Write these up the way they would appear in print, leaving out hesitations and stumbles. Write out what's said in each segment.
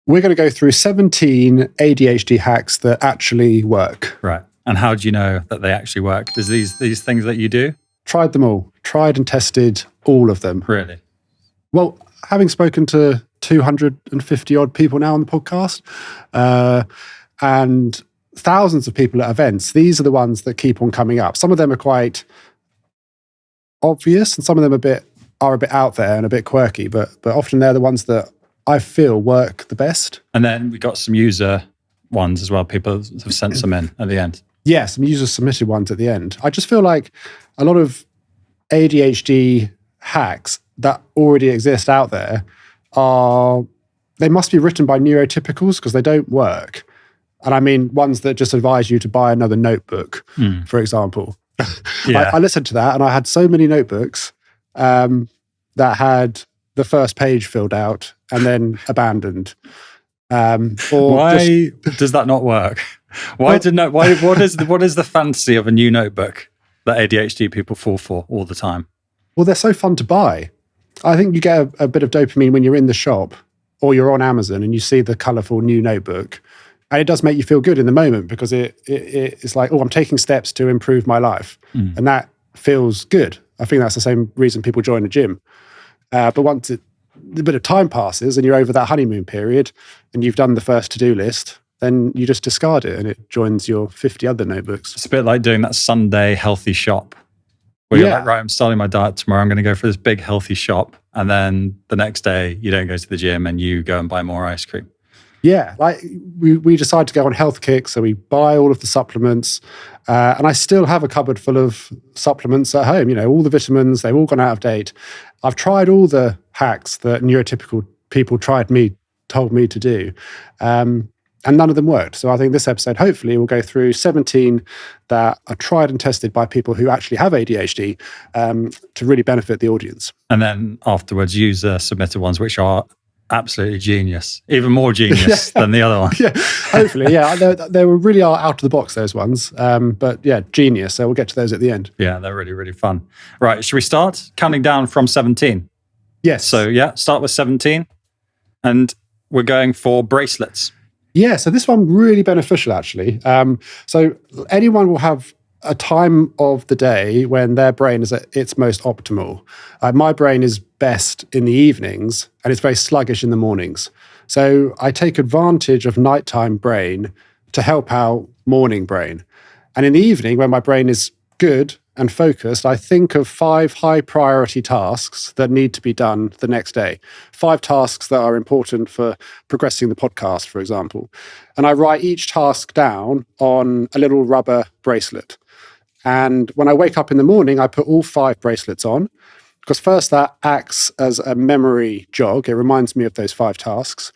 We're going to go through 17 ADHD hacks that actually work. Right. And how do you know that they actually work? There's these things that you do? Tried them all. Tried and tested all of them. Really? Well, having spoken to 250 odd people now on the podcast, and thousands of people at events, these are the ones that keep on coming up. Some of them are quite obvious and some of them are a bit out there and a bit quirky, but often they're the ones that I feel work the best. And then we got some user ones as well. People have sent some in at the end. Yeah, some user submitted ones at the end. I just feel like a lot of ADHD hacks that already exist out there they must be written by neurotypicals because they don't work. And I mean, ones that just advise you to buy another notebook, for example. Yeah. I listened to that and I had so many notebooks that had the first page filled out and then abandoned. Why does that not work? What is the fantasy of a new notebook that ADHD people fall for all the time? Well, they're so fun to buy. I think you get a bit of dopamine when you're in the shop or you're on Amazon and you see the colourful new notebook. And it does make you feel good in the moment because it's like, oh, I'm taking steps to improve my life. And that feels good. I think that's the same reason people join the gym. But once a bit of time passes and you're over that honeymoon period and you've done the first to-do list, then you just discard it and it joins your 50 other notebooks. It's a bit like doing that Sunday healthy shop where you're like, right, I'm starting my diet tomorrow. I'm going to go for this big healthy shop. And then the next day you don't go to the gym and you go and buy more ice cream. Yeah, like we decide to go on health kicks, so we buy all of the supplements, and I still have a cupboard full of supplements at home. You know, all the vitamins, they've all gone out of date. I've tried all the hacks that neurotypical people told me to do, and none of them worked. So I think this episode, hopefully, will go through 17 that are tried and tested by people who actually have ADHD to really benefit the audience. And then afterwards, user submitted ones, which are absolutely genius, even more genius than the other one. Yeah, hopefully, yeah. They really are out of the box, those ones. But yeah, genius. So we'll get to those at the end. Yeah, they're really, really fun. Right, should we start counting down from 17? Yes. So yeah, start with 17. And we're going for bracelets. Yeah, so this one really beneficial, actually. So anyone will have a time of the day when their brain is at its most optimal. My brain is best in the evenings and it's very sluggish in the mornings. So I take advantage of nighttime brain to help out morning brain. And in the evening, when my brain is good and focused, I think of 5 high priority tasks that need to be done the next day. 5 tasks that are important for progressing the podcast, for example. And I write each task down on a little rubber bracelet. And when I wake up in the morning, I put all 5 bracelets on because first that acts as a memory jog. It reminds me of those 5 tasks.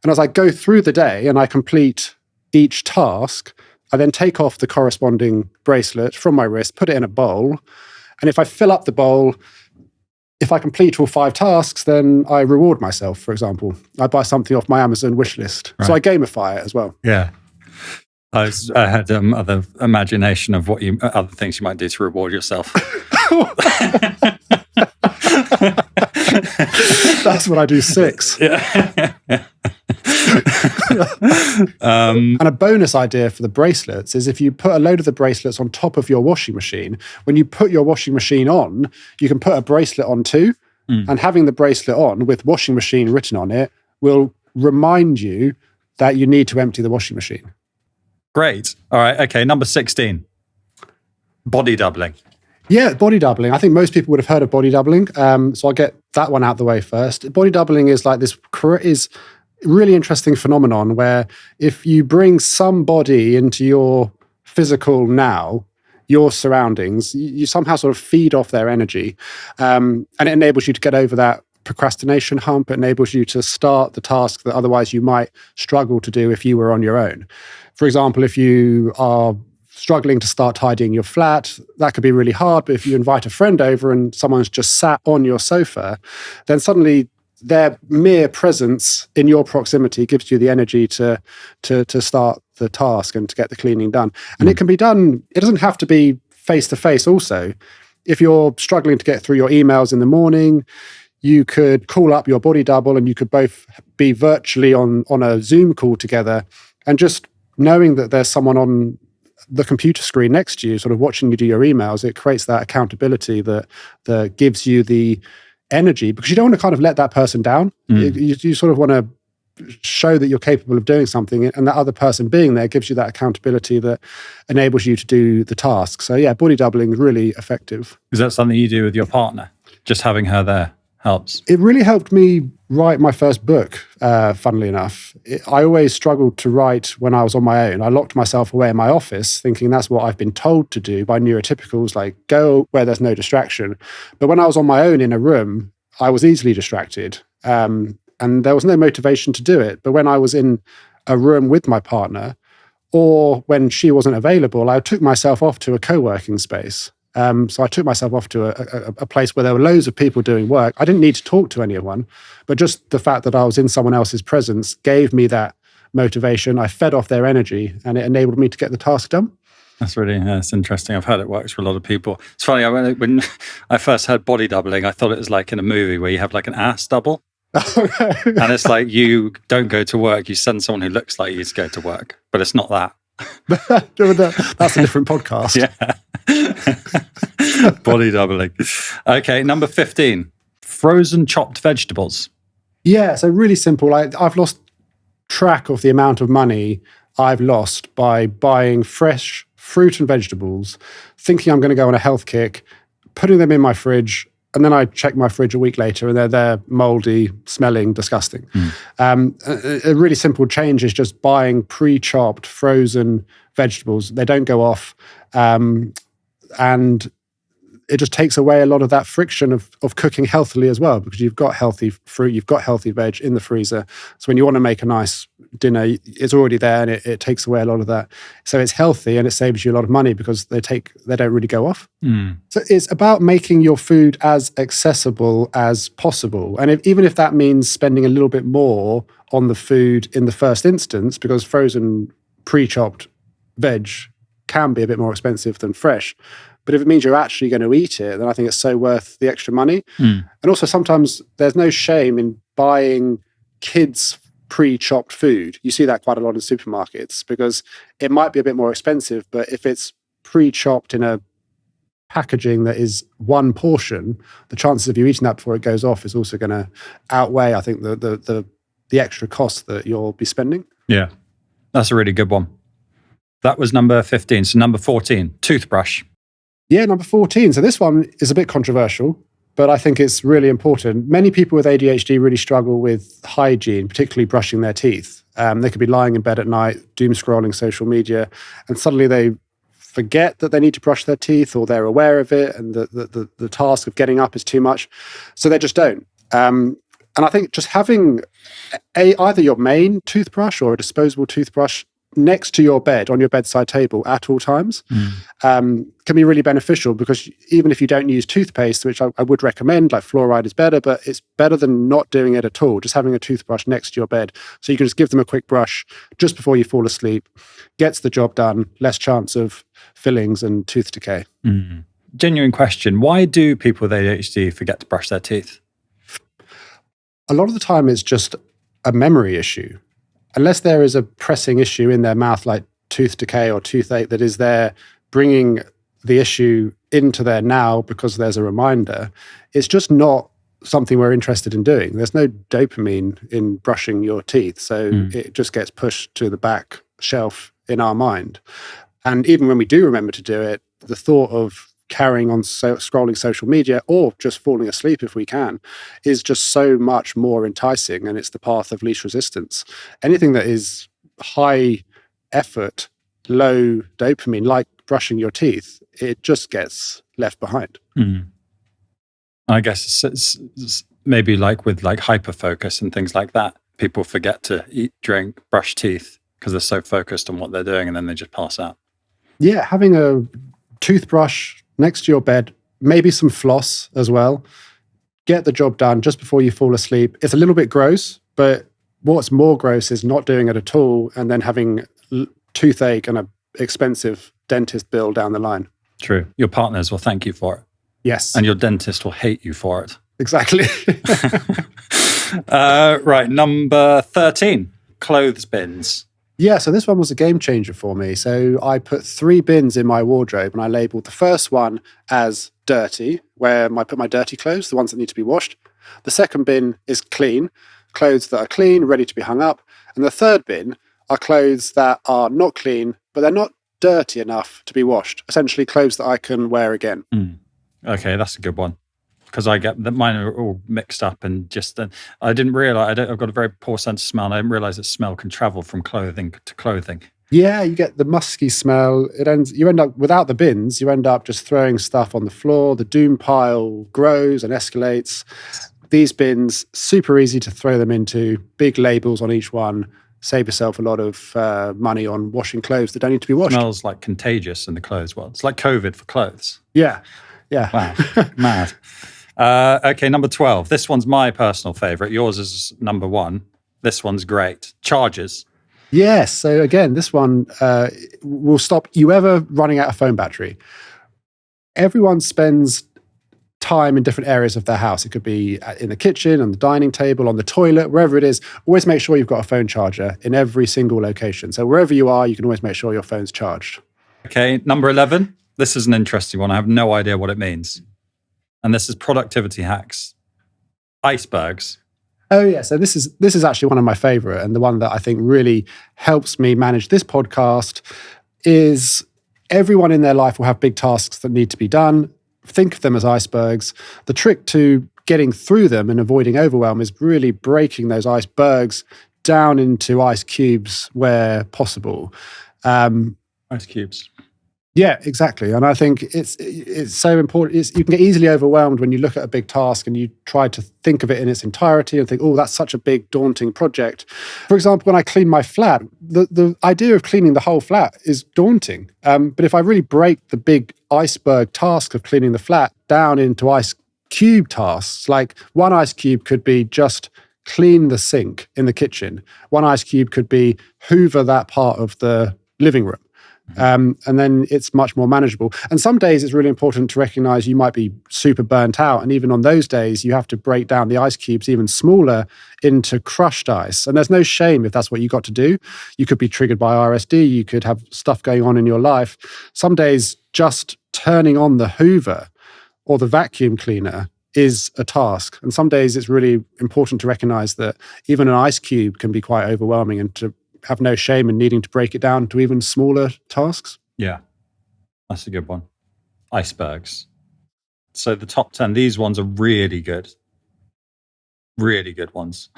And as I go through the day and I complete each task, I then take off the corresponding bracelet from my wrist, put it in a bowl. And if I fill up the bowl, if I complete all 5 tasks, then I reward myself, for example. I buy something off my Amazon wish list. Right. So I gamify it as well. Yeah. I had other imagination of other things you might do to reward yourself. That's what I do 6. Yeah. And a bonus idea for the bracelets is if you put a load of the bracelets on top of your washing machine, when you put your washing machine on, you can put a bracelet on too. And having the bracelet on with washing machine written on it will remind you that you need to empty the washing machine. Great. All right. Okay. Number 16. Body doubling. Yeah, body doubling. I think most people would have heard of body doubling. So I'll get that one out the way first. Body doubling is like this is really interesting phenomenon where if you bring somebody into your physical now, your surroundings, you somehow sort of feed off their energy. And it enables you to get over that procrastination hump. It enables you to start the task that otherwise you might struggle to do if you were on your own. For example, if you are struggling to start tidying your flat, that could be really hard. But if you invite a friend over and someone's just sat on your sofa, then suddenly their mere presence in your proximity gives you the energy to start the task and to get the cleaning done. And it can be done, it doesn't have to be face-to-face also. If you're struggling to get through your emails in the morning, you could call up your body double and you could both be virtually on a Zoom call together, and just knowing that there's someone on the computer screen next to you sort of watching you do your emails, it creates that accountability that gives you the energy, because you don't want to kind of let that person down. You sort of want to show that you're capable of doing something, and that other person being there gives you that accountability that enables you to do the task. So yeah, body doubling is really effective. Is that something you do with your partner? Just having her there helps? It really helped me write my first book, funnily enough. I always struggled to write when I was on my own. I locked myself away in my office thinking that's what I've been told to do by neurotypicals, like go where there's no distraction. But when I was on my own in a room, I was easily distracted. And there was no motivation to do it. But when I was in a room with my partner, or when she wasn't available, I took myself off to a co-working space. So I took myself off to a place where there were loads of people doing work. I didn't need to talk to anyone, but just the fact that I was in someone else's presence gave me that motivation. I fed off their energy, and it enabled me to get the task done. That's interesting. I've heard it works for a lot of people. It's funny, when I first heard body doubling, I thought it was like in a movie where you have like an ass double. And it's like you don't go to work, you send someone who looks like you to go to work, but it's not that. That's a different podcast. Yeah. Body doubling. Okay, number 15, frozen chopped vegetables. Yeah, so really simple. I've lost track of the amount of money I've lost by buying fresh fruit and vegetables, thinking I'm going to go on a health kick, putting them in my fridge, and then I check my fridge a week later and they're moldy, smelling, disgusting. A really simple change is just buying pre-chopped, frozen vegetables. They don't go off. And it just takes away a lot of that friction of cooking healthily as well, because you've got healthy fruit, you've got healthy veg in the freezer. So when you want to make a nice dinner, it's already there, and it takes away a lot of that. So it's healthy and it saves you a lot of money because they don't really go off. So it's about making your food as accessible as possible. And even if that means spending a little bit more on the food in the first instance, because frozen pre-chopped veg can be a bit more expensive than fresh. But if it means you're actually going to eat it, then I think it's so worth the extra money. And also sometimes there's no shame in buying kids pre-chopped food. You see that quite a lot in supermarkets, because it might be a bit more expensive, but if it's pre-chopped in a packaging that is one portion, the chances of you eating that before it goes off is also going to outweigh, I think, the extra cost that you'll be spending. Yeah, that's a really good one. That was number 15. So number 14, toothbrush. Yeah, number 14. So this one is a bit controversial, but I think it's really important. Many people with ADHD really struggle with hygiene, particularly brushing their teeth. They could be lying in bed at night, doom scrolling social media, and suddenly they forget that they need to brush their teeth, or they're aware of it, and the task of getting up is too much. So they just don't. And I think just having either your main toothbrush or a disposable toothbrush next to your bed, on your bedside table at all times, can be really beneficial, because even if you don't use toothpaste, which I would recommend, like fluoride is better, but it's better than not doing it at all. Just having a toothbrush next to your bed, so you can just give them a quick brush just before you fall asleep, gets the job done, less chance of fillings and tooth decay. Genuine question. Why do people with ADHD forget to brush their teeth? A lot of the time it's just a memory issue. Unless there is a pressing issue in their mouth, like tooth decay or toothache, that is there bringing the issue into their now because there's a reminder, it's just not something we're interested in doing. There's no dopamine in brushing your teeth, so it just gets pushed to the back shelf in our mind. And even when we do remember to do it, the thought of carrying on scrolling social media, or just falling asleep if we can, is just so much more enticing, and it's the path of least resistance. Anything that is high effort, low dopamine, like brushing your teeth, it just gets left behind. I guess it's maybe like with like hyperfocus and things like that, people forget to eat, drink, brush teeth because they're so focused on what they're doing, and then they just pass out. Yeah, having a toothbrush next to your bed, maybe some floss as well. Get the job done just before you fall asleep. It's a little bit gross, but what's more gross is not doing it at all and then having toothache and an expensive dentist bill down the line. True. Your partners will thank you for it. Yes. And your dentist will hate you for it. Exactly. Right, number 13, clothes bins. Yeah, so this one was a game changer for me. So I put 3 bins in my wardrobe, and I labeled the first one as dirty, where I put my dirty clothes, the ones that need to be washed. The second bin is clean, clothes that are clean, ready to be hung up. And the third bin are clothes that are not clean, but they're not dirty enough to be washed. Essentially, clothes that I can wear again. Okay, that's a good one. Because I get that mine are all mixed up, and just I didn't realize I've got a very poor sense of smell. And I didn't realize that smell can travel from clothing to clothing. Yeah, you get the musky smell. You end up without the bins. You end up just throwing stuff on the floor. The doom pile grows and escalates. These bins, super easy to throw them into. Big labels on each one. Save yourself a lot of money on washing clothes that don't need to be washed. Smells like contagious in the clothes world. It's like COVID for clothes. Yeah. Wow, mad. Okay, number 12. This one's my personal favorite. Yours is number 1. This one's great. Chargers. Yes. So again, this one will stop you ever running out of phone battery. Everyone spends time in different areas of their house. It could be in the kitchen, on the dining table, on the toilet, wherever it is. Always make sure you've got a phone charger in every single location. So wherever you are, you can always make sure your phone's charged. Okay, number 11. This is an interesting one. I have no idea what it means. And this is productivity hacks. Icebergs. Oh yeah, so this is actually one of my favorite, and the one that I think really helps me manage this podcast is everyone in their life will have big tasks that need to be done. Think of them as icebergs. The trick to getting through them and avoiding overwhelm is really breaking those icebergs down into ice cubes where possible. Ice cubes. Yeah, exactly. And I think it's so important. You can get easily overwhelmed when you look at a big task and you try to think of it in its entirety and think, oh, that's such a big, daunting project. For example, when I clean my flat, the idea of cleaning the whole flat is daunting. But if I really break the big iceberg task of cleaning the flat down into ice cube tasks, like one ice cube could be just clean the sink in the kitchen. One ice cube could be hoover that part of the living room. And then it's much more manageable. And some days it's really important to recognize you might be super burnt out. And even on those days, you have to break down the ice cubes even smaller into crushed ice. And there's no shame if that's what you got to do. You could be triggered by RSD. You could have stuff going on in your life. Some days just turning on the hoover or the vacuum cleaner is a task. And some days it's really important to recognize that even an ice cube can be quite overwhelming, and to have no shame in needing to break it down to even smaller tasks. Yeah, that's a good one. Icebergs. So the top 10, these ones are really good. Really good ones.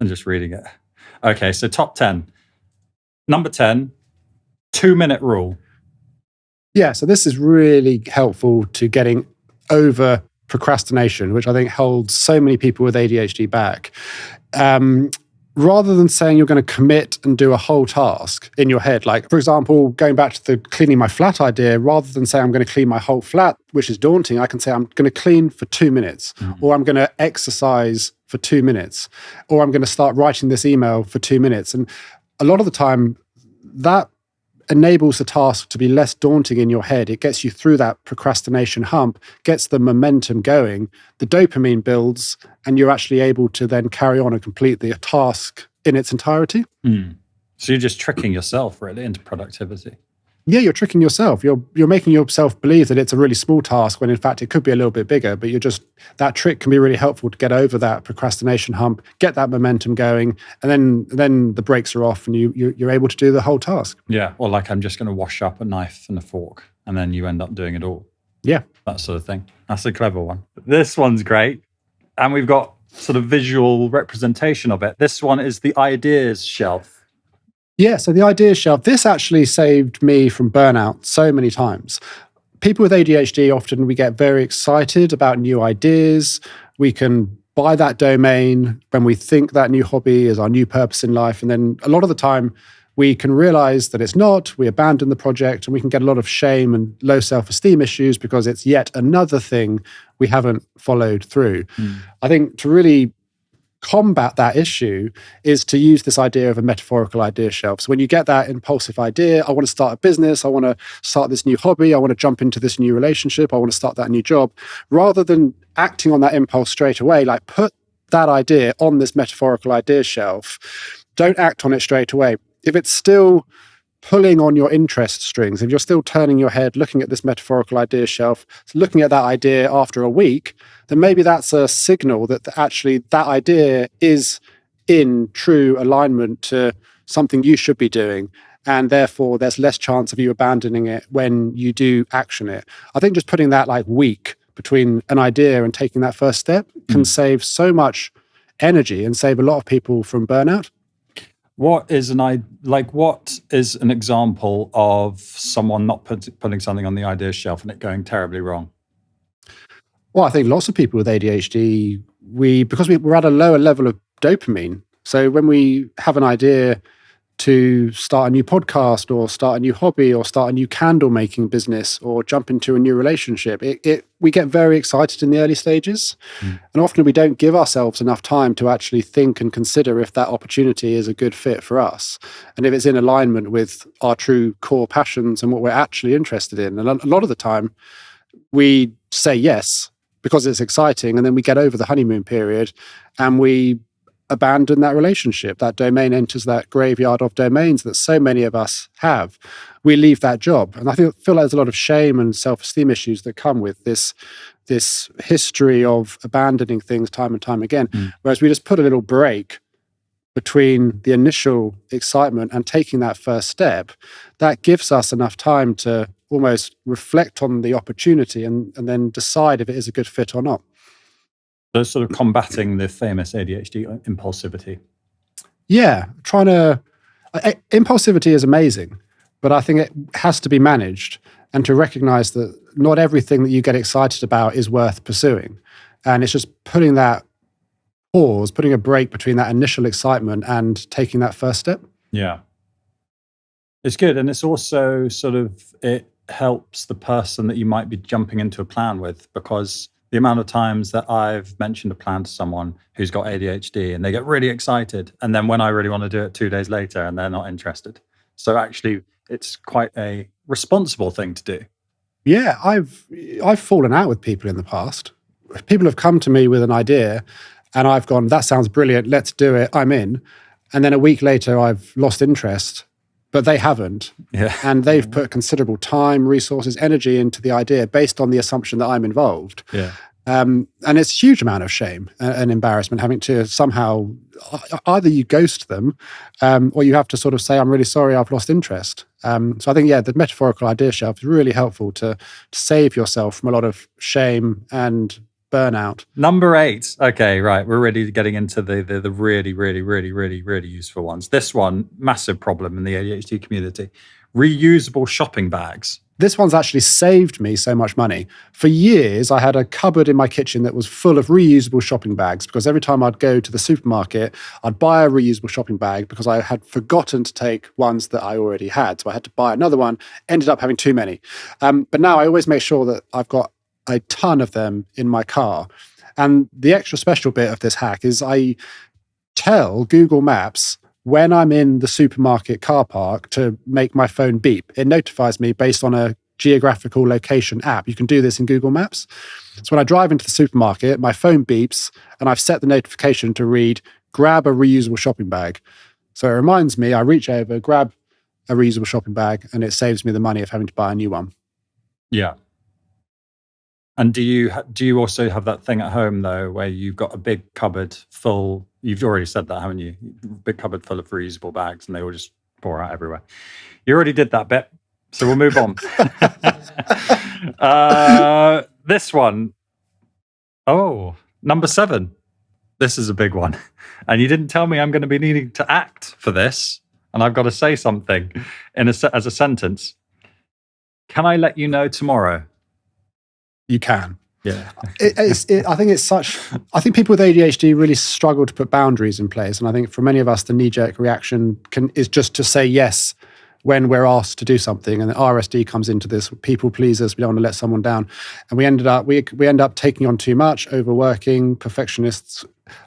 I'm just reading it. Okay, so top 10. Number 10, 2-minute rule. Yeah, so this is really helpful to getting over procrastination, which I think holds so many people with ADHD back. Rather than saying you're going to commit and do a whole task in your head, like, for example, going back to the cleaning my flat idea, rather than say I'm going to clean my whole flat, which is daunting, I can say I'm going to clean for 2 minutes, or I'm going to exercise for 2 minutes, or I'm going to start writing this email for 2 minutes. And a lot of the time, that enables the task to be less daunting in your head. It gets you through that procrastination hump, gets the momentum going, the dopamine builds, and you're actually able to then carry on and complete the task in its entirety. So you're just tricking yourself really into productivity. Yeah, you're tricking yourself. You're making yourself believe that it's a really small task when in fact it could be a little bit bigger, but that trick can be really helpful to get over that procrastination hump, get that momentum going, and then the brakes are off and you're able to do the whole task. Yeah, or like I'm just going to wash up a knife and a fork, and then you end up doing it all. Yeah. That sort of thing. That's a clever one. This one's great. And we've got sort of visual representation of it. This one is the ideas shelf. Yeah, so the ideas shelf, this actually saved me from burnout so many times. People with ADHD, often we get very excited about new ideas. We can buy that domain when we think that new hobby is our new purpose in life. And then a lot of the time, we can realize that it's not, we abandon the project, and we can get a lot of shame and low self-esteem issues because it's yet another thing we haven't followed through. I think to really combat that issue is to use this idea of a metaphorical idea shelf. So when you get that impulsive idea, I want to start a business, I want to start this new hobby, I want to jump into this new relationship, I want to start that new job, rather than acting on that impulse straight away, like put that idea on this metaphorical idea shelf. Don't act on it straight away. If it's still pulling on your interest strings, if you're still turning your head, looking at this metaphorical idea shelf, looking at that idea after a week, then maybe that's a signal that actually that idea is in true alignment to something you should be doing. And therefore, there's less chance of you abandoning it when you do action it. I think just putting that like week between an idea and taking that first step can save so much energy and save a lot of people from burnout. What is an example of someone not putting something on the idea shelf and it going terribly wrong? Well, I think lots of people with ADHD, because we're at a lower level of dopamine. So when we have an idea to start a new podcast or start a new hobby or start a new candle making business or jump into a new relationship, we get very excited in the early stages. And often we don't give ourselves enough time to actually think and consider if that opportunity is a good fit for us and if it's in alignment with our true core passions and what we're actually interested in. And a lot of the time we say yes because it's exciting, and then we get over the honeymoon period and we abandon that relationship. That domain enters that graveyard of domains that so many of us have. We leave that job. And I feel like there's a lot of shame and self-esteem issues that come with this history of abandoning things time and time again. Whereas we just put a little break between the initial excitement and taking that first step, that gives us enough time to almost reflect on the opportunity and then decide if it is a good fit or not. So sort of combating the famous ADHD impulsivity. Yeah, impulsivity is amazing, but I think it has to be managed and to recognize that not everything that you get excited about is worth pursuing. And it's just putting that pause, putting a break between that initial excitement and taking that first step. Yeah. It's good. And it's also it helps the person that you might be jumping into a plan with, because the amount of times that I've mentioned a plan to someone who's got ADHD and they get really excited, and then when I really want to do it 2 days later and they're not interested. So actually it's quite a responsible thing to do. Yeah, I've fallen out with people in the past. People have come to me with an idea and I've gone, that sounds brilliant, let's do it, I'm in. And then a week later I've lost interest, but they haven't. Yeah. And they've put considerable time, resources, energy into the idea based on the assumption that I'm involved. Yeah. And it's a huge amount of shame and embarrassment having to somehow, either you ghost them or you have to sort of say, I'm really sorry, I've lost interest. So I think, the metaphorical idea shelf is really helpful to save yourself from a lot of shame and burnout. Number 8. Okay, right. We're really getting into the really, really, really, really, really useful ones. This one, massive problem in the ADHD community. Reusable shopping bags. This one's actually saved me so much money. For years, I had a cupboard in my kitchen that was full of reusable shopping bags, because every time I'd go to the supermarket, I'd buy a reusable shopping bag because I had forgotten to take ones that I already had. So I had to buy another one, ended up having too many. But now I always make sure that I've got a ton of them in my car. And the extra special bit of this hack is I tell Google Maps when I'm in the supermarket car park to make my phone beep. It notifies me based on a geographical location app. You can do this in Google Maps. So when I drive into the supermarket, my phone beeps and I've set the notification to read, grab a reusable shopping bag. So it reminds me, I reach over, grab a reusable shopping bag, and it saves me the money of having to buy a new one. Yeah. And do you also have that thing at home, though, where you've got a big cupboard full? You've already said that, haven't you? Big cupboard full of reusable bags, and they all just pour out everywhere. You already did that bit, so we'll move on. This one. Oh, number 7. This is a big one. And you didn't tell me I'm going to be needing to act for this, and I've got to say something as a sentence. Can I let you know tomorrow? You can. Yeah. I think people with ADHD really struggle to put boundaries in place. And I think for many of us, the knee-jerk reaction is just to say yes when we're asked to do something, and the RSD comes into this, people pleasers, we don't want to let someone down. And we end up taking on too much, overworking, perfectionists.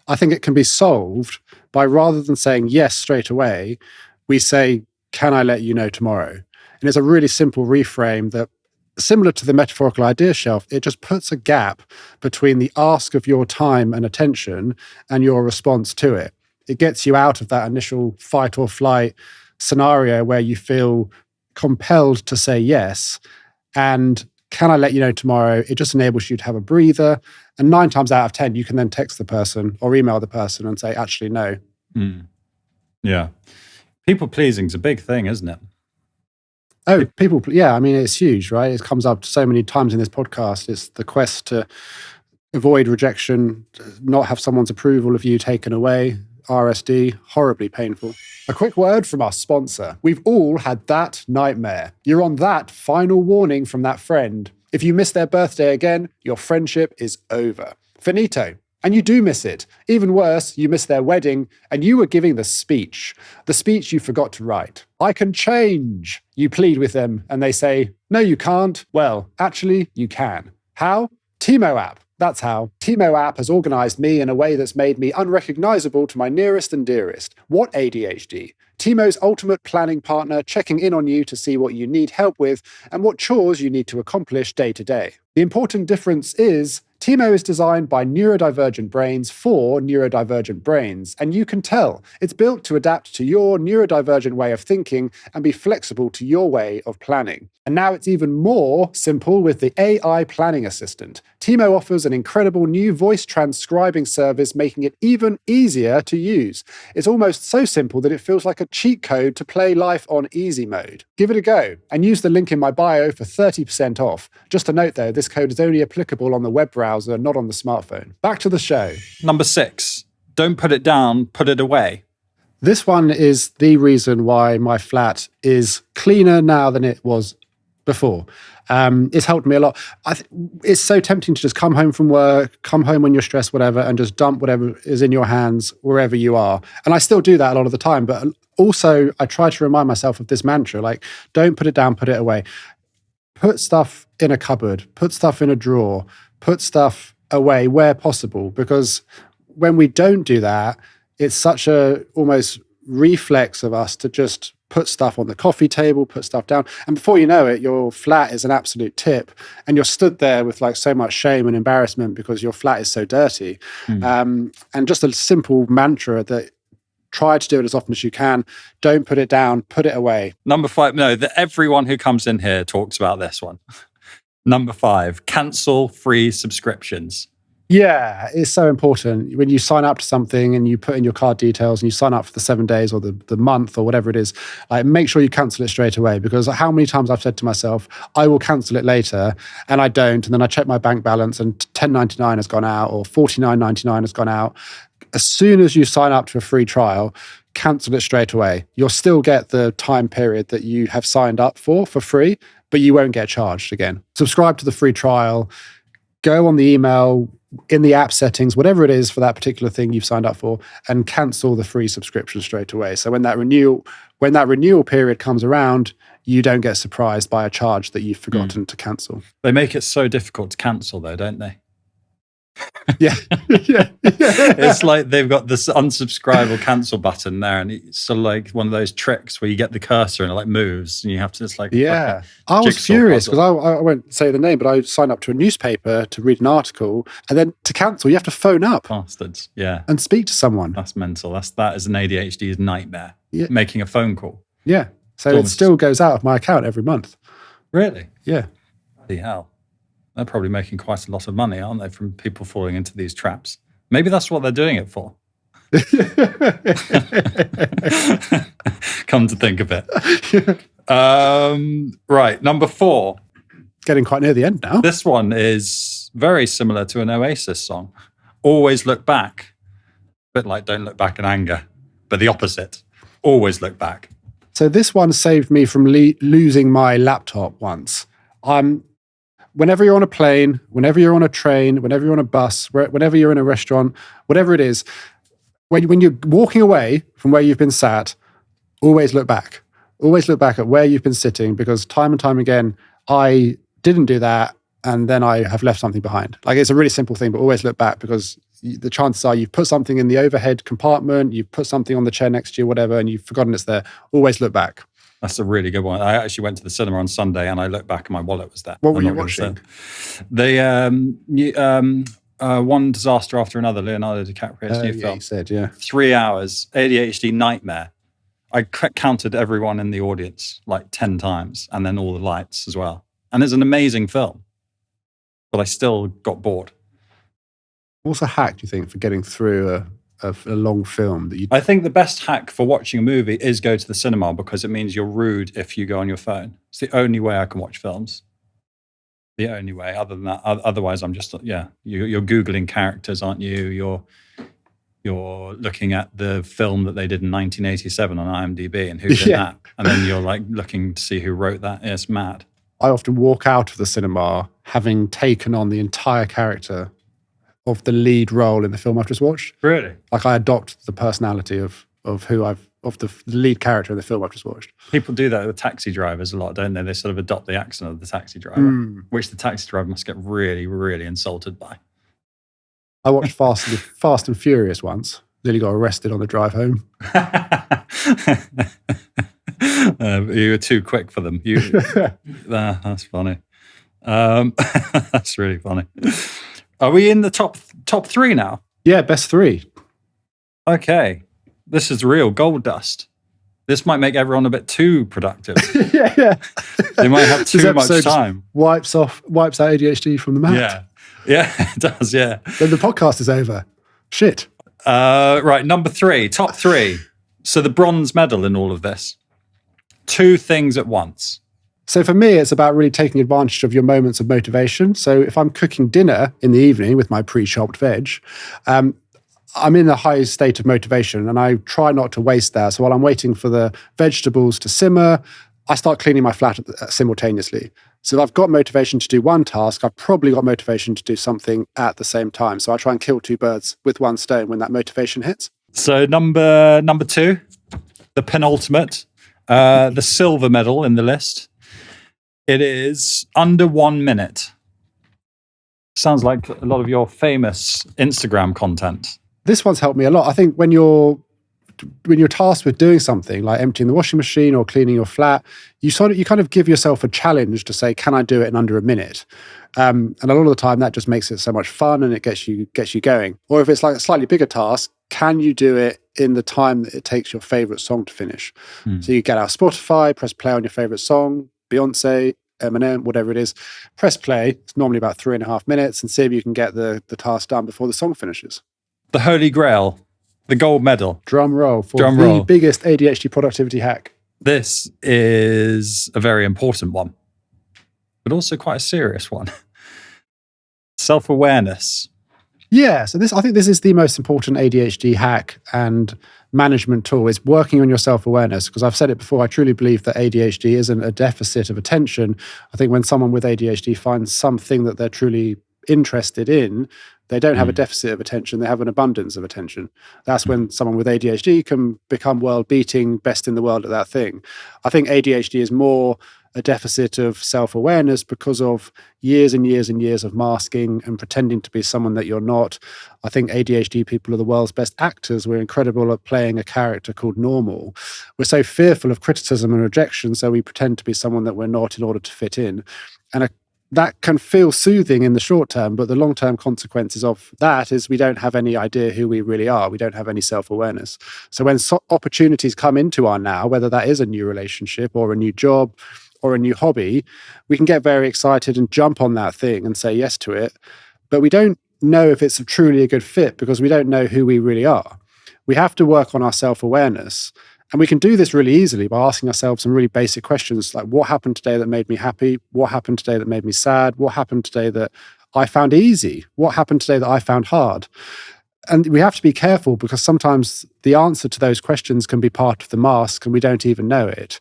I think it can be solved by, rather than saying yes straight away, we say, can I let you know tomorrow? And it's a really simple reframe that, similar to the metaphorical idea shelf, it just puts a gap between the ask of your time and attention and your response to it. It gets you out of that initial fight or flight scenario where you feel compelled to say yes. And can I let you know tomorrow? It just enables you to have a breather. And 9 times out of 10, you can then text the person or email the person and say, actually, no. Yeah. People pleasing is a big thing, isn't it? Oh, I mean, it's huge, right? It comes up so many times in this podcast. It's the quest to avoid rejection, not have someone's approval of you taken away. RSD, horribly painful. A quick word from our sponsor. We've all had that nightmare. You're on that final warning from that friend. If you miss their birthday again, your friendship is over. Finito. And you do miss it. Even worse, you miss their wedding and you were giving the speech you forgot to write. I can change, you plead with them, and they say, no, you can't. Well, actually, you can. How? Tiimo app. That's how. Tiimo app has organised me in a way that's made me unrecognisable to my nearest and dearest. What ADHD? Tiimo's ultimate planning partner, checking in on you to see what you need help with and what chores you need to accomplish day to day. The important difference is Tiimo is designed by neurodivergent brains for neurodivergent brains, and you can tell it's built to adapt to your neurodivergent way of thinking and be flexible to your way of planning. And now it's even more simple with the AI Planning Assistant. Tiimo offers an incredible new voice transcribing service, making it even easier to use. It's almost so simple that it feels like a cheat code to play life on easy mode. Give it a go and use the link in my bio for 30% off. Just a note though, this code is only applicable on the web browser, not on the smartphone. Back to the show. Number 6, don't put it down, put it away. This one is the reason why my flat is cleaner now than it was before. It's helped me a lot. It's so tempting to just come home from work, come home when you're stressed, whatever, and just dump whatever is in your hands wherever you are. And I still do that a lot of the time. But also, I try to remind myself of this mantra, like, don't put it down, put it away. Put stuff in a cupboard, put stuff in a drawer, put stuff away where possible. Because when we don't do that, it's such a almost reflex of us to just put stuff on the coffee table, put stuff down. And before you know it, your flat is an absolute tip. And you're stood there with like so much shame and embarrassment because your flat is so dirty. And just a simple mantra that try to do it as often as you can. Don't put it down, put it away. Number 5, everyone who comes in here talks about this one. Number 5, cancel free subscriptions. Yeah, it's so important. When you sign up to something and you put in your card details and you sign up for the 7 days or the month or whatever it is, like make sure you cancel it straight away, because how many times I've said to myself, I will cancel it later, and I don't. And then I check my bank balance and $10.99 has gone out or $49.99 has gone out. As soon as you sign up to a free trial, cancel it straight away. You'll still get the time period that you have signed up for free, but you won't get charged again. Subscribe to the free trial, go on the email, in the app settings, whatever it is for that particular thing you've signed up for, and cancel the free subscription straight away. So when that renewal period comes around, you don't get surprised by a charge that you've forgotten to cancel. They make it so difficult to cancel though, don't they? Yeah. It's like they've got this unsubscribe or cancel button there, and it's sort of like one of those tricks where you get the cursor and it like moves, and you have to just like I was furious because I won't say the name, but I signed up to a newspaper to read an article, and then to cancel you have to phone up, bastards, and speak to someone. That's mental. That is an ADHD's nightmare. Making a phone call. So it still goes out of my account every month. Really? Yeah. Bloody hell. They're probably making quite a lot of money, aren't they, from people falling into these traps? Maybe that's what they're doing it for. Come to think of it. Right, number 4. Getting quite near the end now. This one is very similar to an Oasis song. Always look back. A bit like don't look back in anger, but the opposite. Always look back. So this one saved me from losing my laptop once. Whenever you're on a plane, whenever you're on a train, whenever you're on a bus, whenever you're in a restaurant, whatever it is, when you're walking away from where you've been sat, always look back. Always look back at where you've been sitting, because time and time again, I didn't do that, and then I have left something behind. Like, it's a really simple thing, but always look back, because the chances are you've put something in the overhead compartment, you've put something on the chair next to you, whatever, and you've forgotten it's there. Always look back. That's a really good one. I actually went to the cinema on Sunday and I looked back and my wallet was there. What were you watching? The One Disaster After Another, Leonardo DiCaprio's new film. You said, yeah. 3 hours, ADHD nightmare. I counted everyone in the audience like 10 times, and then all the lights as well. And it's an amazing film, but I still got bored. What's a hack, do you think, for getting through a long film that you... I think the best hack for watching a movie is go to the cinema, because it means you're rude if you go on your phone. It's the only way I can watch films. The only way. Other than that, otherwise I'm just, you're Googling characters, aren't you? You're looking at the film that they did in 1987 on IMDb and who did that. And then you're like looking to see who wrote that. It's mad. I often walk out of the cinema having taken on the entire character of the lead role in the film I've just watched. Really? Like, I adopt the personality of the lead character in the film I've just watched. People do that with taxi drivers a lot, don't they? They sort of adopt the accent of the taxi driver, which the taxi driver must get really, really insulted by. I watched Fast and Furious once. Nearly got arrested on the drive home. You were too quick for them. That's funny. That's really funny. Are we in the top 3 now? Yeah, best 3. Okay. This is real gold dust. This might make everyone a bit too productive. yeah. They might have too much time. Wipes out ADHD from the map. Yeah, it does, yeah. Then the podcast is over. Shit. Right, number 3, top 3. So the bronze medal in all of this. 2 things at once. So for me, it's about really taking advantage of your moments of motivation. So if I'm cooking dinner in the evening with my pre-chopped veg, I'm in a high state of motivation and I try not to waste that. So while I'm waiting for the vegetables to simmer, I start cleaning my flat simultaneously. So if I've got motivation to do one task, I've probably got motivation to do something at the same time. So I try and kill 2 birds with one stone when that motivation hits. So number 2, the penultimate, the silver medal in the list. It is under 1 minute. Sounds like a lot of your famous Instagram content. This one's helped me a lot. I think when you're tasked with doing something like emptying the washing machine or cleaning your flat, you kind of give yourself a challenge to say, can I do it in under a minute? And a lot of the time that just makes it so much fun and it gets you going. Or if it's like a slightly bigger task, can you do it in the time that it takes your favorite song to finish? So you get out Spotify, press play on your favorite song, Beyonce, Eminem, whatever it is, press play. It's normally about 3.5 minutes, and see if you can get the task done before the song finishes. The Holy Grail, the gold medal. Drum roll for the biggest ADHD productivity hack. This is a very important one, but also quite a serious one. Self-awareness. Yeah, so I think this is the most important ADHD hack and management tool, is working on your self-awareness. Because I've said it before, I truly believe that ADHD isn't a deficit of attention. I think when someone with ADHD finds something that they're truly interested in, they don't have a deficit of attention, they have an abundance of attention. That's when someone with ADHD can become world-beating, best in the world at that thing. I think ADHD is more a deficit of self-awareness because of years and years and years of masking and pretending to be someone that you're not. I think ADHD people are the world's best actors. We're incredible at playing a character called normal. We're so fearful of criticism and rejection, so we pretend to be someone that we're not in order to fit in. And that can feel soothing in the short term, but the long-term consequences of that is we don't have any idea who we really are. We don't have any self-awareness. So when opportunities come into our now, whether that is a new relationship or a new job or a new hobby, we can get very excited and jump on that thing and say yes to it. But we don't know if it's truly a good fit because we don't know who we really are. We have to work on our self-awareness. And we can do this really easily by asking ourselves some really basic questions like, what happened today that made me happy? What happened today that made me sad? What happened today that I found easy? What happened today that I found hard? And we have to be careful because sometimes the answer to those questions can be part of the mask and we don't even know it.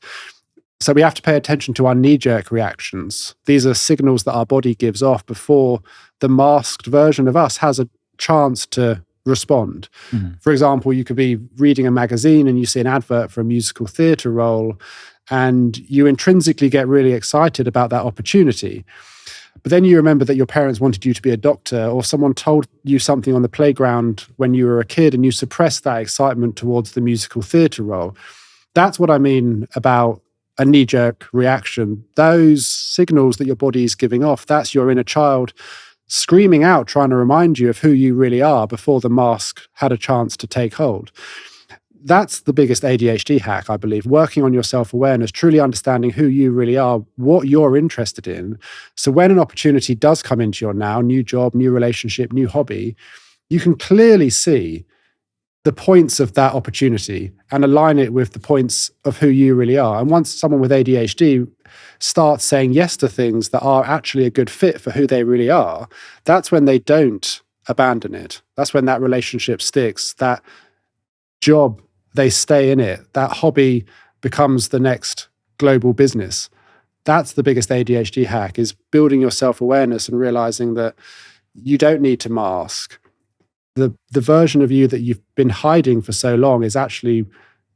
So we have to pay attention to our knee-jerk reactions. These are signals that our body gives off before the masked version of us has a chance to respond. For example, you could be reading a magazine and you see an advert for a musical theatre role, and you intrinsically get really excited about that opportunity. But then you remember that your parents wanted you to be a doctor, or someone told you something on the playground when you were a kid, and you suppressed that excitement towards the musical theatre role. That's what I mean about a knee-jerk reaction. Those signals that your body is giving off, that's your inner child screaming out, trying to remind you of who you really are before the mask had a chance to take hold. That's the biggest ADHD hack, I believe, working on your self-awareness, truly understanding who you really are, what you're interested in. So when an opportunity does come into your now, new job, new relationship, new hobby, you can clearly see the points of that opportunity and align it with the points of who you really are. And once someone with ADHD starts saying yes to things that are actually a good fit for who they really are, that's when they don't abandon it. That's when that relationship sticks, that job, they stay in it, that hobby becomes the next global business. That's the biggest ADHD hack, is building your self-awareness and realizing that you don't need to mask. The version of you that you've been hiding for so long is actually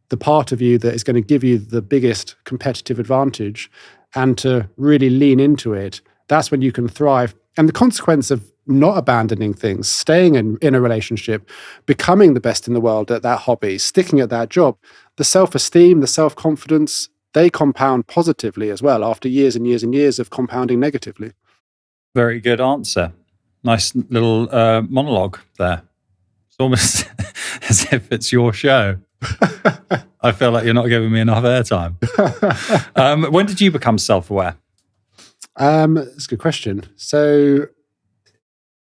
the part of you that is going to give you the biggest competitive advantage, and to really lean into it. That's when you can thrive. And the consequence of not abandoning things, staying in a relationship, becoming the best in the world at that hobby, sticking at that job, the self-esteem, the self-confidence, they compound positively as well after years and years and years of compounding negatively. Very good answer. Nice little monologue there. It's almost as if it's your show. I feel like you're not giving me enough airtime. When did you become self-aware? That's a good question. So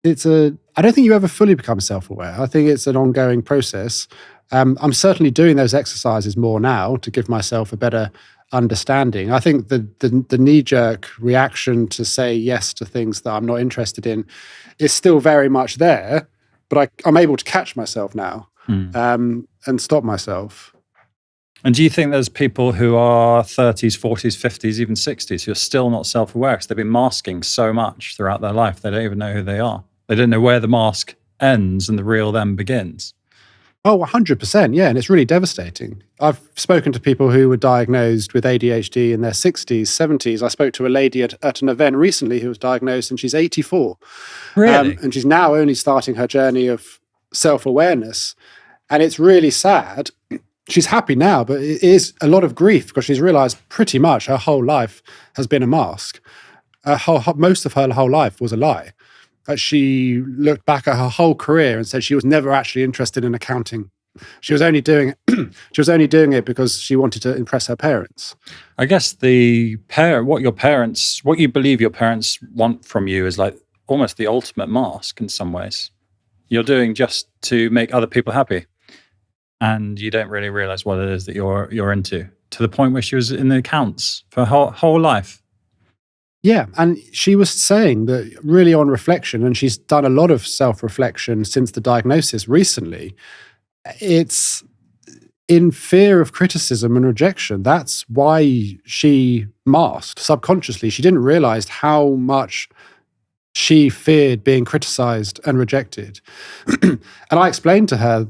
I don't think you ever fully become self-aware. I think it's an ongoing process. I'm certainly doing those exercises more now to give myself a better understanding. I think the knee-jerk reaction to say yes to things that I'm not interested in is still very much there, but I'm able to catch myself now and stop myself. And do you think there's people who are 30s, 40s, 50s, even 60s who are still not self-aware because they've been masking so much throughout their life, they don't even know who they are? They don't know where the mask ends and the real them begins. Oh, 100%, yeah, and it's really devastating. I've spoken to people who were diagnosed with ADHD in their 60s, 70s. I spoke to a lady at an event recently who was diagnosed, and she's 84. Really? And she's now only starting her journey of self-awareness. And it's really sad. She's happy now, but it is a lot of grief because she's realized pretty much her whole life has been a mask. Most of her whole life was a lie. She looked back at her whole career and said she was never actually interested in accounting. She was only doing it because she wanted to impress her parents. I guess what you believe your parents want from you is like almost the ultimate mask in some ways. You're doing just to make other people happy, and you don't really realize what it is that you're into, to the point where she was in the accounts for her whole life. Yeah, and she was saying that really on reflection, and she's done a lot of self-reflection since the diagnosis recently, it's in fear of criticism and rejection. That's why she masked subconsciously. She didn't realize how much she feared being criticized and rejected. And I explained to her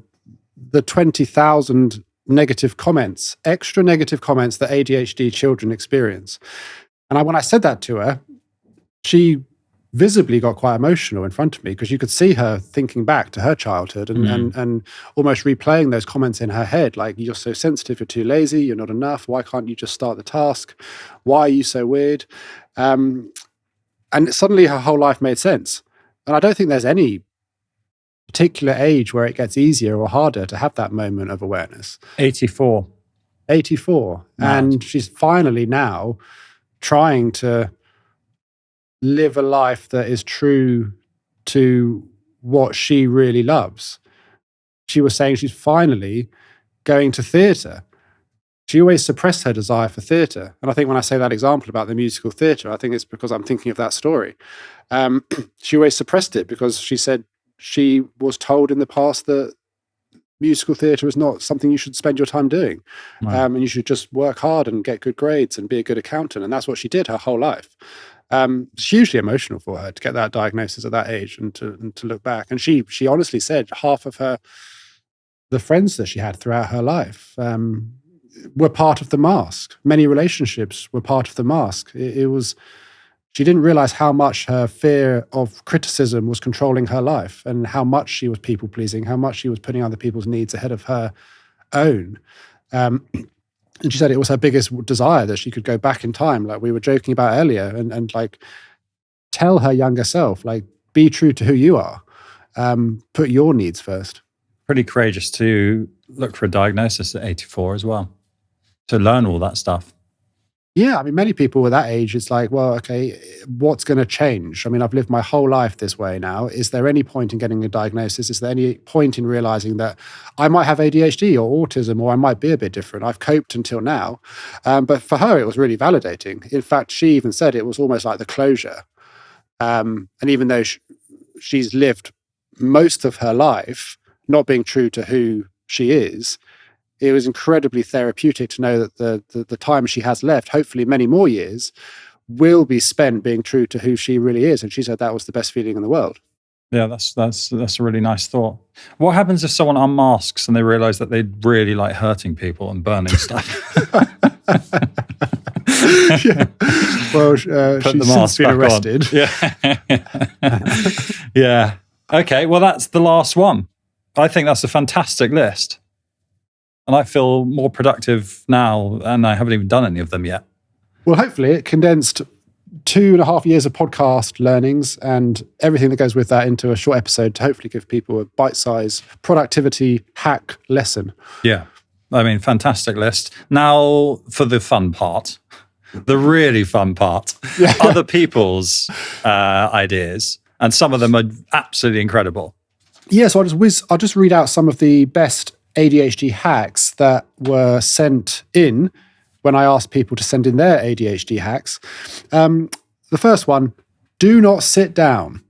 the 20,000 negative comments, extra negative comments that ADHD children experience. And when I said that to her, she visibly got quite emotional in front of me because you could see her thinking back to her childhood and almost replaying those comments in her head, like, you're so sensitive, you're too lazy, you're not enough, why can't you just start the task? Why are you so weird? And suddenly her whole life made sense. And I don't think there's any particular age where it gets easier or harder to have that moment of awareness. 84. Wow. And she's finally now trying to live a life that is true to what she really loves. She was saying she's finally going to theatre. She always suppressed her desire for theatre. And I think when I say that example about the musical theatre, I think it's because I'm thinking of that story. She always suppressed it because she said she was told in the past that musical theatre is not something you should spend your time doing. Right. And you should just work hard and get good grades and be a good accountant. And that's what she did her whole life. It's hugely emotional for her to get that diagnosis at that age and to look back. And she honestly said half of the friends that she had throughout her life were part of the mask. Many relationships were part of the mask. It was, she didn't realize how much her fear of criticism was controlling her life and how much she was people pleasing, how much she was putting other people's needs ahead of her own. And she said it was her biggest desire that she could go back in time, like we were joking about earlier, and like tell her younger self, like, be true to who you are. Put your needs first. Pretty courageous to look for a diagnosis at 84 as well, to learn all that stuff. Yeah, I mean, many people at that age, it's like, well, okay, what's going to change? I mean, I've lived my whole life this way now. Is there any point in getting a diagnosis? Is there any point in realizing that I might have ADHD or autism, or I might be a bit different? I've coped until now. But for her, it was really validating. In fact, she even said it was almost like the closure. And even though she's lived most of her life not being true to who she is, it was incredibly therapeutic to know that the time she has left, hopefully many more years, will be spent being true to who she really is. And she said that was the best feeling in the world. Yeah, that's a really nice thought. What happens if someone unmasks and they realize that they really like hurting people and burning stuff? Yeah. Well, she's since been arrested. Yeah. Yeah. Okay, well, that's the last one. I think that's a fantastic list. And I feel more productive now, and I haven't even done any of them yet. Well, hopefully it condensed 2.5 years of podcast learnings and everything that goes with that into a short episode to hopefully give people a bite-sized productivity hack lesson. Yeah. I mean, fantastic list. Now for the fun part, the really fun part, other people's ideas. And some of them are absolutely incredible. Yeah, so I'll just read out some of the best ADHD hacks that were sent in when I asked people to send in their ADHD hacks. The first one, do not sit down.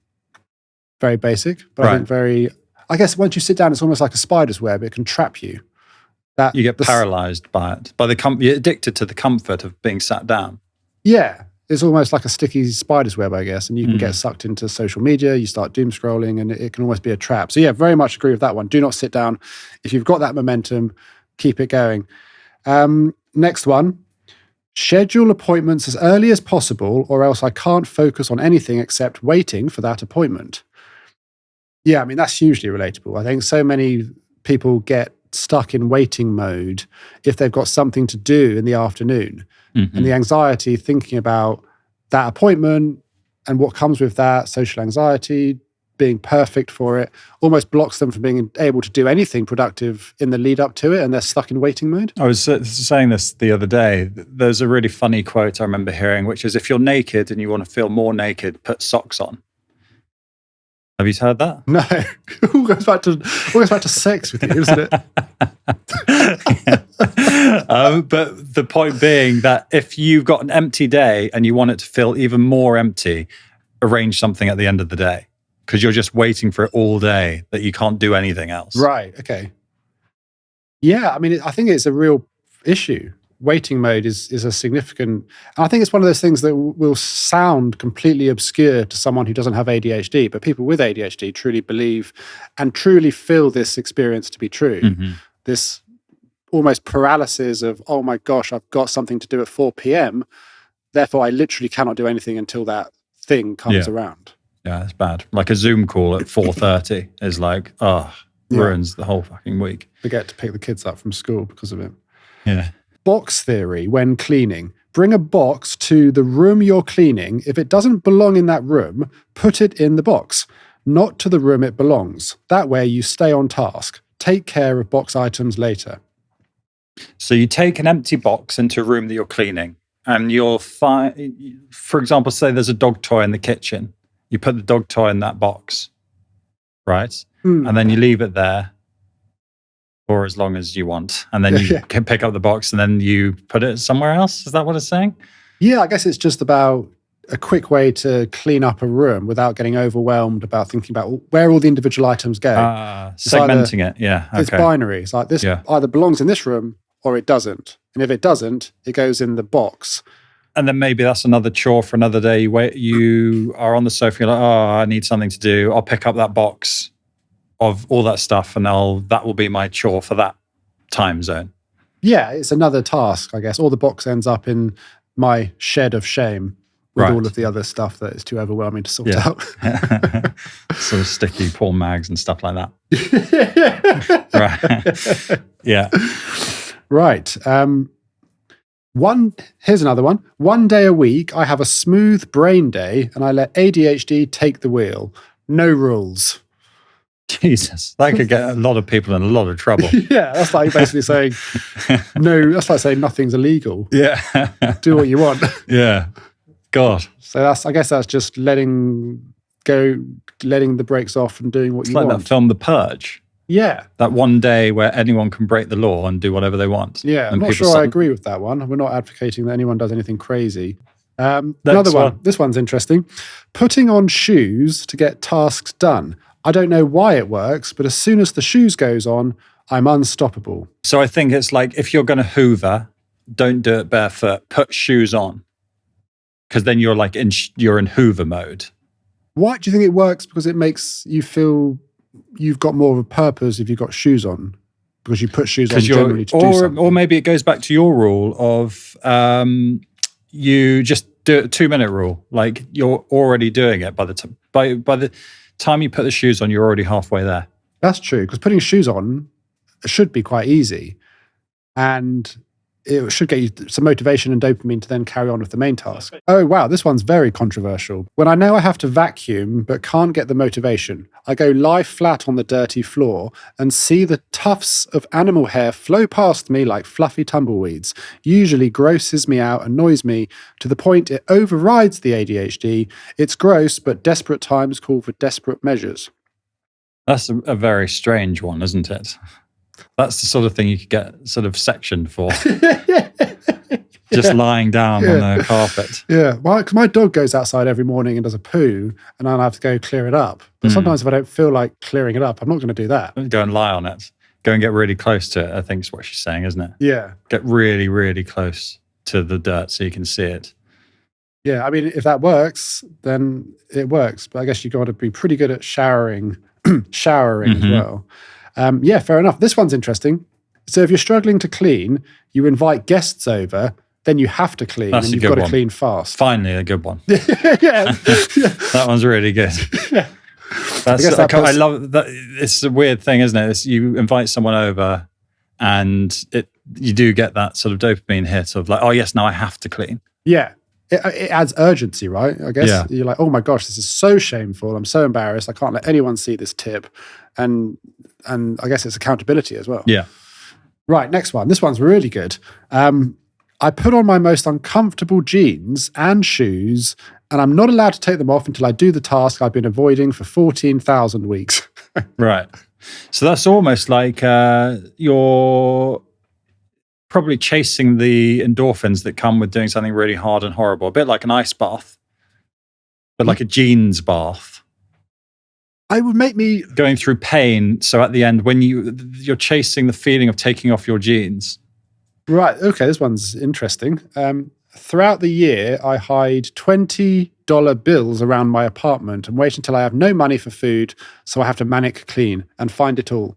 Very basic, but I think I guess once you sit down, it's almost like a spider's web. It can trap you. You get paralyzed by it. You're addicted to the comfort of being sat down. Yeah. It's almost like a sticky spider's web, I guess, and you can get sucked into social media, you start doom scrolling, and it can almost be a trap. So yeah, very much agree with that one. Do not sit down. If you've got that momentum, keep it going. Next one, schedule appointments as early as possible, or else I can't focus on anything except waiting for that appointment. Yeah, I mean, that's hugely relatable. I think so many people get stuck in waiting mode if they've got something to do in the afternoon. Mm-hmm. And the anxiety thinking about that appointment and what comes with that, social anxiety, being perfect for it, almost blocks them from being able to do anything productive in the lead up to it, and they're stuck in waiting mode. I was saying this the other day. There's a really funny quote I remember hearing, which is, if you're naked and you want to feel more naked, put socks on. Have you heard that? No. All goes back to sex with you, isn't it? But the point being that if you've got an empty day and you want it to feel even more empty, arrange something at the end of the day, because you're just waiting for it all day that you can't do anything else. Right. Okay. Yeah. I mean, I think it's a real issue. Waiting mode is a significant, and I think it's one of those things that will sound completely obscure to someone who doesn't have ADHD, but people with ADHD truly believe and truly feel this experience to be true. Mm-hmm. This almost paralysis of, oh my gosh, I've got something to do at 4 p.m. Therefore, I literally cannot do anything until that thing comes around. Yeah, it's bad. Like a Zoom call at 4:30 is like, ruins the whole fucking week. Forget to pick the kids up from school because of it. Yeah. Box theory when cleaning. Bring a box to the room you're cleaning. If it doesn't belong in that room, put it in the box, not to the room it belongs. That way you stay on task. Take care of box items later. So you take an empty box into a room that you're cleaning, and you'll find, for example, say there's a dog toy in the kitchen. You put the dog toy in that box, right? And then you leave it there for as long as you want. And then you can pick up the box and then you put it somewhere else. Is that what it's saying? Yeah, I guess it's just about a quick way to clean up a room without getting overwhelmed about thinking about where all the individual items go. Segmenting it, yeah. Okay. It's binary. It's like this either belongs in this room or it doesn't. And if it doesn't, it goes in the box And then maybe that's another chore for another day. Where you are on the sofa, you're like, oh, I need something to do. I'll pick up that box of all that stuff, and that will be my chore for that time zone. Yeah, it's another task, I guess. Or the box ends up in my shed of shame with all of the other stuff that is too overwhelming to sort out. Sort of sticky Paul mags and stuff like that. Right. Yeah. Right. Here's another one. One day a week, I have a smooth brain day and I let ADHD take the wheel. No rules. Jesus, that could get a lot of people in a lot of trouble. Yeah, that's like basically saying no. That's like saying nothing's illegal. Yeah. Do what you want. Yeah. God. So I guess that's just letting the brakes off and doing what you want. It's like that film, The Purge. Yeah. That one day where anyone can break the law and do whatever they want. Yeah, I'm not sure I agree with that one. We're not advocating that anyone does anything crazy. Another one. This one's interesting. Putting on shoes to get tasks done. I don't know why it works, but as soon as the shoes goes on, I'm unstoppable. So I think it's like, if you're going to hoover, don't do it barefoot. Put shoes on, because then you're like you're in hoover mode. Why do you think it works? Because it makes you feel you've got more of a purpose if you've got shoes on, because you put shoes on generally to do something. Or maybe it goes back to your rule of you just do a 2-minute rule. Like, you're already doing it by the time you put the shoes on, you're already halfway there. That's true, because putting shoes on should be quite easy, and it should get you some motivation and dopamine to then carry on with the main task. Oh, wow, this one's very controversial. When I know I have to vacuum but can't get the motivation, I go lie flat on the dirty floor and see the tufts of animal hair flow past me like fluffy tumbleweeds. Usually grosses me out, annoys me, to the point it overrides the ADHD. It's gross, but desperate times call for desperate measures. That's a very strange one, isn't it? That's the sort of thing you could get sort of sectioned for. Just lying down on the carpet. Yeah, well, because my dog goes outside every morning and does a poo, and I'll have to go clear it up. But sometimes if I don't feel like clearing it up, I'm not going to do that. Go and lie on it. Go and get really close to it, I think is what she's saying, isn't it? Yeah. Get really, really close to the dirt so you can see it. Yeah, I mean, if that works, then it works. But I guess you've got to be pretty good at showering as well. Yeah, fair enough. This one's interesting. So if you're struggling to clean, you invite guests over, then you have to clean, and you've got to clean fast. Finally, a good one. Yeah. That one's really good. Yeah. I love that. It's a weird thing, isn't it? You invite someone over, and you do get that sort of dopamine hit of like, oh yes, now I have to clean. Yeah. It adds urgency, right? I guess you're like, oh my gosh, this is so shameful. I'm so embarrassed. I can't let anyone see this tip. And I guess it's accountability as well. Yeah. Right, next one. This one's really good. I put on my most uncomfortable jeans and shoes, and I'm not allowed to take them off until I do the task I've been avoiding for 14,000 weeks. Right. So that's almost like you're probably chasing the endorphins that come with doing something really hard and horrible. A bit like an ice bath, but like a jeans bath. It would make me going through pain. So at the end, when you're chasing the feeling of taking off your jeans. Right. Okay. This one's interesting. Throughout the year, I hide $20 bills around my apartment and wait until I have no money for food. So I have to manic clean and find it all.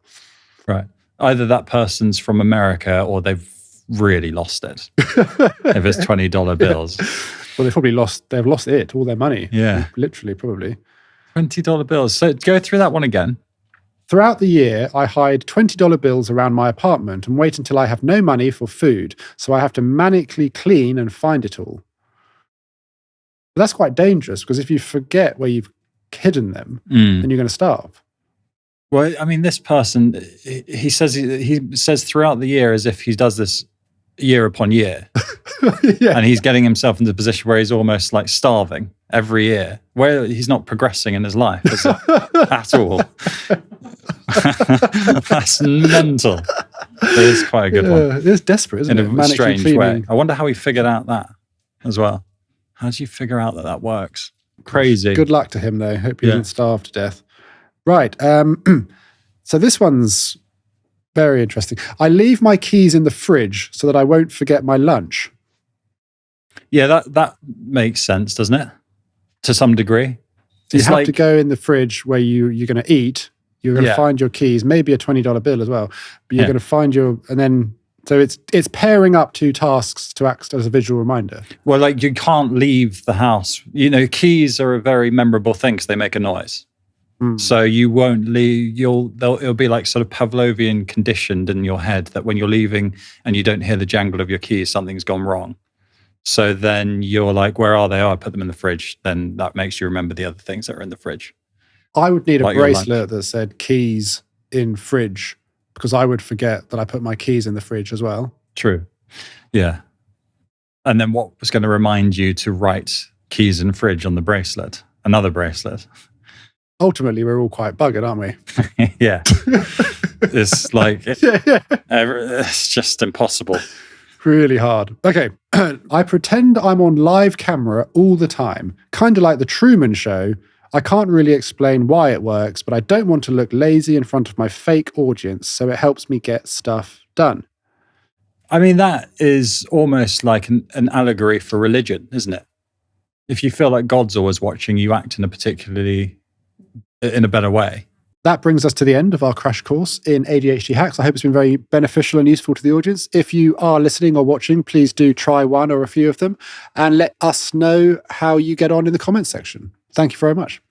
Right. Either that person's from America or they've really lost it. If it's $20 bills. Well, they've lost it, all their money. Yeah. Literally, probably. $20 bills. So go through that one again. Throughout the year, I hide $20 bills around my apartment and wait until I have no money for food, so I have to manically clean and find it all. But that's quite dangerous, because if you forget where you've hidden them, then you're going to starve. Well, I mean, this person, he says throughout the year as if he does this year upon year. Yeah. And he's getting himself into a position where he's almost like starving every year, where he's not progressing in his life at all. That's mental. It is quite a good one. It's desperate, isn't it? In a strange way. I wonder how he figured out that as well. How did you figure out that works? Crazy. Good luck to him, though. Hope he doesn't starve to death. Right. So this one's very interesting. I leave my keys in the fridge so that I won't forget my lunch. Yeah, that makes sense, doesn't it? To some degree. So you have to go in the fridge where you're going to eat. You're going to find your keys, maybe a $20 bill as well. But you're going to find and then, so it's pairing up two tasks to act as a visual reminder. Well, like you can't leave the house. You know, keys are a very memorable thing because they make a noise. So you won't leave. It'll be like sort of Pavlovian conditioned in your head that when you're leaving and you don't hear the jangle of your keys, something's gone wrong. So then you're like, where are they? Oh, I put them in the fridge. Then that makes you remember the other things that are in the fridge. I would need a bracelet that said keys in fridge, because I would forget that I put my keys in the fridge as well. True. Yeah. And then what was going to remind you to write keys in fridge on the bracelet? Another bracelet. Ultimately, we're all quite buggered, aren't we? Yeah. It's like, it's just impossible. Really hard. Okay. I pretend I'm on live camera all the time, kind of like the Truman Show. I can't really explain why it works, but I don't want to look lazy in front of my fake audience, so it helps me get stuff done. I mean, that is almost like an allegory for religion, isn't it? If you feel like God's always watching, you act in a better way. That brings us to the end of our crash course in ADHD hacks. I hope it's been very beneficial and useful to the audience. If you are listening or watching, please do try one or a few of them and let us know how you get on in the comments section. Thank you very much.